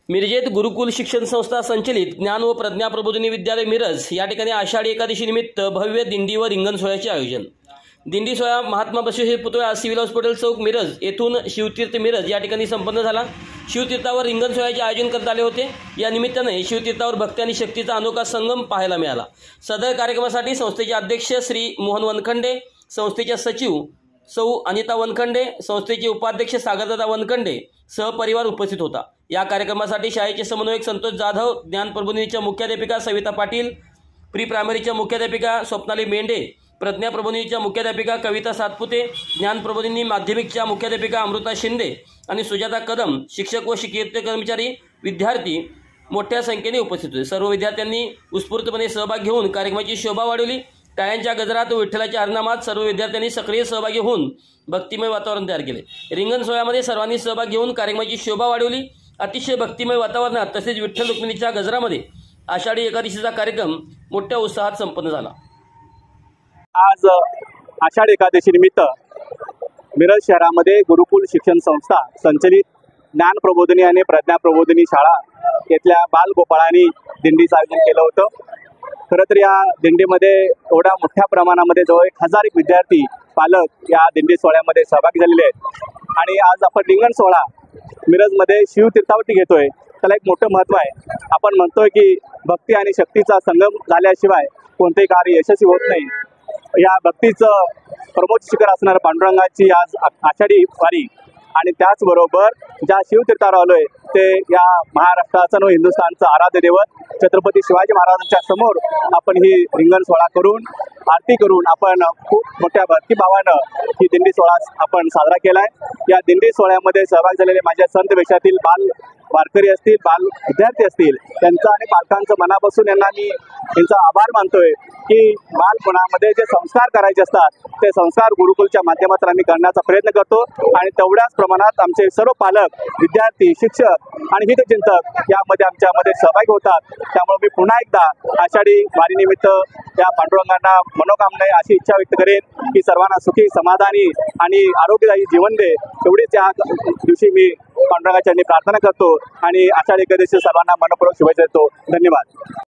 मिरजेत गुरुकुल शिक्षण संस्था संचलित ज्ञान व प्रज्ञा प्रबोधिनी विद्यालय मिरज या ठिकाणी आषाढी एकादशी निमित्त भव्य दिंडी व रिंगण सोहळ्याचे आयोजन। दिंडी सोहळा महात्मा बसवेश्वर पुतळा सिव्हिल हॉस्पिटल चौक मिरज येथून शिवतीर्थ मिरज या ठिकाणी संपन्न झाला। शिवतीर्थावर रिंगण सोहळ्याचे आयोजन करण्यात आले होते। या निमित्ताने शिवतीर्थावर भक्ती आणि शक्तीचा अनोखा संगम पाहायला मिळाला। सदर कार्यक्रमासाठी संस्थेचे अध्यक्ष श्री मोहन वनखंडे, संस्थेच्या सचिव सौ अनिता वनखंडे, संस्थेचे उपाध्यक्ष सागरदादा वनखंडे सहपरिवार उपस्थित होता। या कार्यक्रमासाठी शाळेचे समन्वयक संतोष जाधव, ज्ञान प्रबोधिनीच्या मुख्याध्यापिका सविता पाटील, प्री प्रायमरीच्या मुख्याध्यापिका स्वप्नाली मेंढे, प्रज्ञा प्रबोधिनीच्या मुख्याध्यापिका कविता सातपुते, ज्ञान प्रबोधिनी माध्यमिकच्या मुख्याध्यापिका अमृता शिंदे आणि सुजाता कदम, शिक्षक व शिक्षकेतर कर्मचारी, विद्यार्थी मोठ्या संख्येने उपस्थित होते। सर्व विद्यार्थ्यांनी उत्स्फूर्तपणे सहभाग घेऊन कार्यक्रमाची शोभा वाढवली। टाळ्यांच्या गजरात व विठ्ठलाच्या हरनामात सर्व विद्यार्थ्यांनी सक्रिय सहभागी होऊन भक्तिमय वातावरण तयार केले। रिंगण सोहळ्यामध्ये सर्वांनी सहभाग घेऊन कार्यक्रमाची शोभा वाढवली। अतिशय भक्तिमय वातावरणात तसेच विठ्ठल रुक्मिणीच्या गजरामध्ये आषाढी एकादशीचा कार्यक्रम मोठ्या उत्साहात संपन्न झाला। आज आषाढी एकादशी निमित्त मिरज शहरामध्ये गुरुकुल शिक्षण संस्था संचलित ज्ञान प्रबोधिनी आणि प्रज्ञा प्रबोधिनी शाळा येथल्या बालगोपाळांनी दिंडीचं आयोजन केलं होतं। खरं तर या दिंडीमध्ये एवढ्या मोठ्या प्रमाणामध्ये जवळ 1000 विद्यार्थी पालक या दिंडी सोहळ्यामध्ये सहभागी झालेले आहेत। आणि आज आपण रिंगण सोहळा मिरजमध्ये शिवतीर्थावरती घेतोय, त्याला एक मोठं महत्त्व आहे। आपण म्हणतोय की भक्ती आणि शक्तीचा संगम झाल्याशिवाय कोणतेही कार्य यशस्वी होत नाही। या भक्तीचं प्रमोद शिखर असणाऱ्या पांडुरंगाची आज आषाढी वारी आणि त्याचबरोबर ज्या शिवतीर्थावर आलोय ते या महाराष्ट्राचं व हिंदुस्थानचं आराध्य दैवत छत्रपती शिवाजी महाराजांच्या समोर आपण ही रिंगण सोहळा करून आरती करून आपण खूप मोठ्या भक्तिभावानं ही दिंडी सोहळा आपण साजरा केलाय। या दिंडी सोहळ्यामध्ये सहभाग झालेले माझ्या संत वेशातील बाल वारकरी असतील, बाल विद्यार्थी असतील, त्यांचा आणि पालकांचं मनापासून यांना मी यांचा आभार मानतोय की बालपणामध्ये जे संस्कार करायचे असतात ते संस्कार गुरुकुलच्या माध्यमातून आम्ही करण्याचा प्रयत्न करतो आणि तेवढ्याच प्रमाणात आमचे सर्व पालक, विद्यार्थी, शिक्षक आणि हितचिंतक यामध्ये आमच्यामध्ये सहभागी होतात। त्यामुळे मी पुन्हा एकदा आषाढी वारीनिमित्त या पांडुरंगांना मनोकामना अशी इच्छा व्यक्त करेन की सर्वांना सुखी, समाधानी आणि आरोग्यदायी जीवन दे, एवढीच या दिवशी मी पांडुरंगाच्या प्रार्थना करतो आणि आषाढी एकादशी सर्वांना मनपूर्वक शुभेच्छा देतो। धन्यवाद।